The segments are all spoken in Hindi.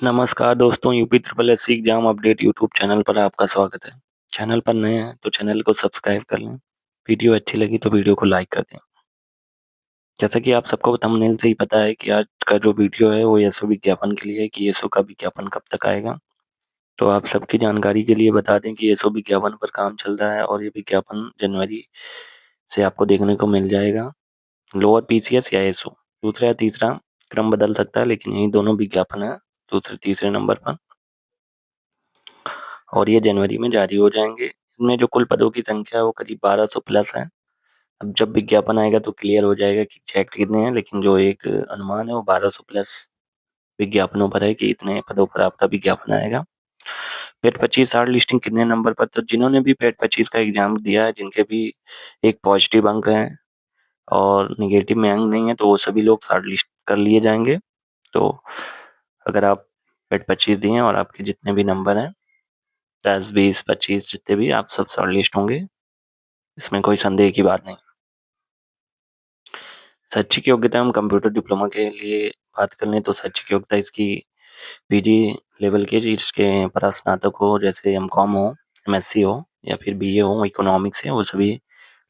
नमस्कार दोस्तों, UP triple SC exam update YouTube channel पर आपका स्वागत है। चैनल पर नए हैं तो चैनल को सब्सक्राइब कर लें। वीडियो अच्छी लगी तो वीडियो को लाइक कर दें। जैसा कि आप सबको थंबनेल से ही पता है कि आज का जो वीडियो है वो येसो विज्ञापन के लिए है कि येसो का विज्ञापन कब तक आएगा। तो आप सबकी जानकारी के लिए बता दें कि येसो विज्ञापन पर काम चल रहा है और ये विज्ञापन जनवरी से आपको देखने को मिल जाएगा। लोअर पीसीएस या येसो दूसरा या तीसरा क्रम बदल सकता है, लेकिन यही दोनों विज्ञापन है दूसरे तीसरे नंबर पर, और ये जनवरी में जारी हो जाएंगे। इनमें जो कुल पदों की संख्या है वो करीब 1200 प्लस है। अब जब विज्ञापन आएगा तो क्लियर हो जाएगा कि एग्जैक्ट कितने हैं, लेकिन जो एक अनुमान है वो 1200 प्लस विज्ञापनों पर है कि इतने पदों पर आपका विज्ञापन आएगा। पेट 25 शार्ट लिस्टिंग कितने नंबर पर, तो जिन्होंने भी पेट 25 का एग्जाम दिया है, जिनके भी एक पॉजिटिव अंक है और निगेटिव में अंक नहीं है, तो वो सभी लोग शार्ट लिस्ट कर लिए जाएंगे। तो अगर आप पेट 25 दिए और आपके जितने भी नंबर हैं 10, 20, 25 जितने भी, आप सब शॉर्ट लिस्ट होंगे, इसमें कोई संदेह की बात नहीं। शैक्षिक योग्यता हम कंप्यूटर डिप्लोमा के लिए बात कर लें तो शैक्षिक योग्यता इसकी पीजी लेवल की, जिसके परास्नातक हो, जैसे एमकॉम हो, एमएससी हो या फिर बीए हो, इकोनॉमिक्स है, वो सभी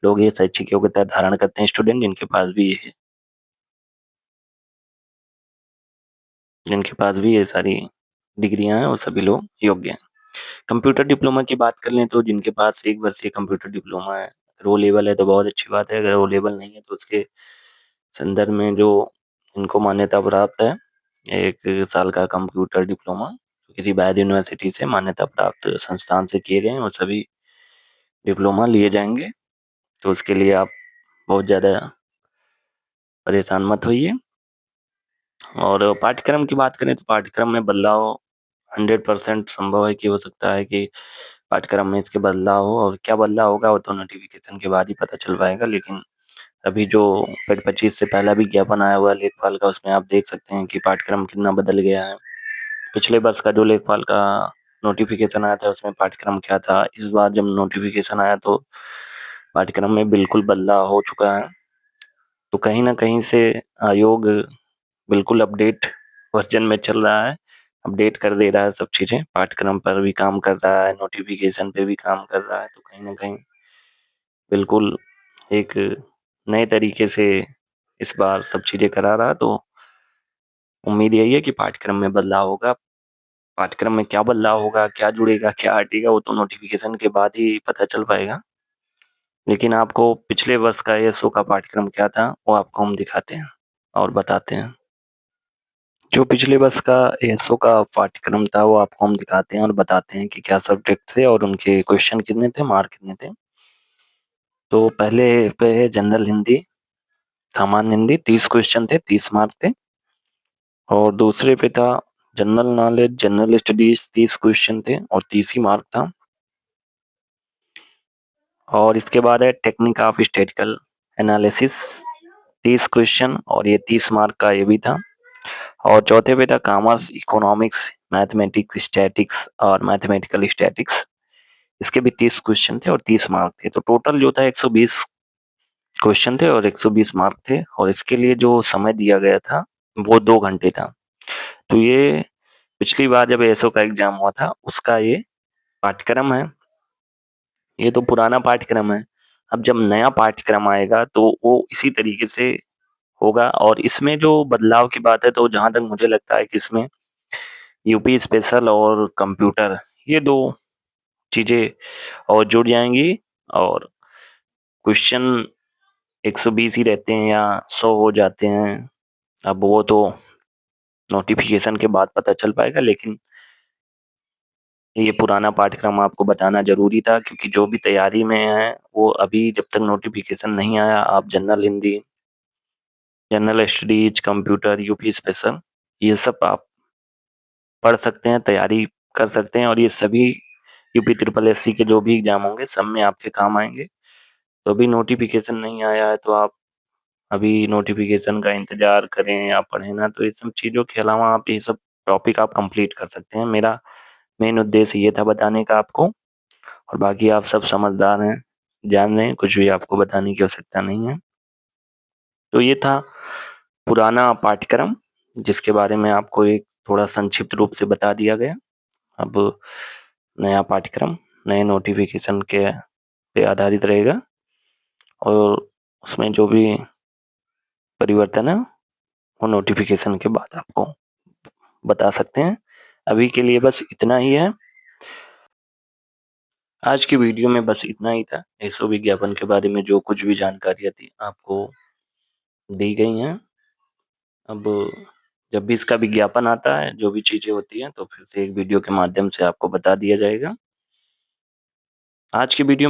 लोग ये शैक्षिक योग्यता धारण करते हैं। स्टूडेंट जिनके पास भी ये सारी डिग्रियां हैं वो सभी लोग योग्य हैं। कंप्यूटर डिप्लोमा की बात कर लें तो जिनके पास 1 वर्षीय कंप्यूटर डिप्लोमा है, अगर वो लेवल है तो बहुत अच्छी बात है। अगर वो लेवल नहीं है तो उसके संदर्भ में जो इनको मान्यता प्राप्त है 1 साल का कंप्यूटर डिप्लोमा, किसी वैध यूनिवर्सिटी से मान्यता प्राप्त संस्थान से किए गए हैं, वो सभी डिप्लोमा लिए जाएंगे। तो उसके लिए आप बहुत ज़्यादा परेशान मत होइए। और पाठ्यक्रम की बात करें तो पाठ्यक्रम में बदलाव 100% संभव है कि हो सकता है कि पाठ्यक्रम में इसके बदलाव हो, और क्या बदलाव होगा वो तो नोटिफिकेशन के बाद ही पता चल पाएगा। लेकिन अभी जो पेड 25 से पहला विज्ञापन आया हुआ है लेखपाल का, उसमें आप देख सकते हैं कि पाठ्यक्रम कितना बदल गया है। पिछले वर्ष का जो लेखपाल का नोटिफिकेशन आया था उसमें पाठ्यक्रम क्या था, इस बार जब नोटिफिकेशन आया तो पाठ्यक्रम में बिल्कुल बदलाव हो चुका है। तो कहीं ना कहीं से आयोग बिल्कुल अपडेट वर्जन में चल रहा है, अपडेट कर दे रहा है सब चीज़ें, पाठ्यक्रम पर भी काम कर रहा है, नोटिफिकेशन पे भी काम कर रहा है। तो कहीं ना कहीं बिल्कुल एक नए तरीके से इस बार सब चीज़ें करा रहा है। तो उम्मीद यही है कि पाठ्यक्रम में बदलाव होगा। पाठ्यक्रम में क्या बदलाव होगा, क्या जुड़ेगा, क्या हटेगा, वो तो नोटिफिकेशन के बाद ही पता चल पाएगा। लेकिन आपको पिछले वर्ष का एएसओ का पाठ्यक्रम क्या था वो आपको हम दिखाते हैं और बताते हैं। जो पिछले वर्ष का एएसओ का पाठ्यक्रम था वो आपको हम दिखाते हैं और बताते हैं कि क्या सब्जेक्ट थे और उनके क्वेश्चन कितने थे, मार्क कितने थे। तो पहले पे है जनरल हिंदी, सामान्य हिंदी, 30 क्वेश्चन थे, 30 मार्क थे। और दूसरे पे था general knowledge, general studies, 30 question थे और 30 ही मार्क था। और इसके बाद है technique of statistical analysis, 30 question और ये 30 मार्क का ये भी था। और चौथे पे था कॉमर्स, इकोनॉमिक्स, मैथमेटिक्स, स्टैटिक्स और मैथमेटिकल स्टैटिक्स, इसके भी 30 क्वेश्चन थे और 30 मार्क थे। तो टोटल जो था 120 क्वेश्चन थे और 120 मार्क थे। और इसके लिए जो समय दिया गया था वो 2 घंटे था। तो ये पिछली बार जब एएसओ का एग्जाम हुआ था उसका ये पाठ्यक्रम है। ये तो पुराना पाठ्यक्रम है। अब जब नया पाठ्यक्रम आएगा तो वो इसी तरीके से होगा। और इसमें जो बदलाव की बात है तो जहां तक मुझे लगता है कि इसमें यूपी स्पेशल और कंप्यूटर, ये 2 चीजें और जुड़ जाएंगी और क्वेश्चन 120 ही रहते हैं या 100 हो जाते हैं, अब वो तो नोटिफिकेशन के बाद पता चल पाएगा। लेकिन ये पुराना पाठ्यक्रम आपको बताना जरूरी था, क्योंकि जो भी तैयारी में है वो अभी जब तक नोटिफिकेशन नहीं आया, आप general Hindi, general studies, computer, UP special, ये सब आप पढ़ सकते हैं, तैयारी कर सकते हैं। और ये सभी यूपी ट्रिपल एससी के जो भी एग्जाम होंगे सब में आपके काम आएंगे। तो अभी नोटिफिकेशन नहीं आया है तो आप अभी नोटिफिकेशन का इंतजार करें या पढ़ें ना, तो ये सब चीज़ों के अलावा आप ये सब टॉपिक आप कंप्लीट कर सकते हैं। मेरा मेन उद्देश्य ये था बताने का आपको, और बाकी आप सब समझदार हैं, जान रहे हैं, कुछ भी आपको बताने की आवश्यकता नहीं है। तो ये था पुराना पाठ्यक्रम जिसके बारे में आपको एक थोड़ा संक्षिप्त रूप से बता दिया गया। अब नया पाठ्यक्रम नए नोटिफिकेशन के पे आधारित रहेगा और उसमें जो भी परिवर्तन है वो नोटिफिकेशन के बाद आपको बता सकते हैं। अभी के लिए बस इतना ही है। आज की वीडियो में बस इतना ही था। एसओ विज्ञापन के बारे में जो कुछ भी जानकारियाँ थी आपको दी गई हैं। अब जब भी इसका विज्ञापन आता है, जो भी चीजें होती हैं, तो फिर से एक वीडियो के माध्यम से आपको बता दिया जाएगा। आज की वीडियो में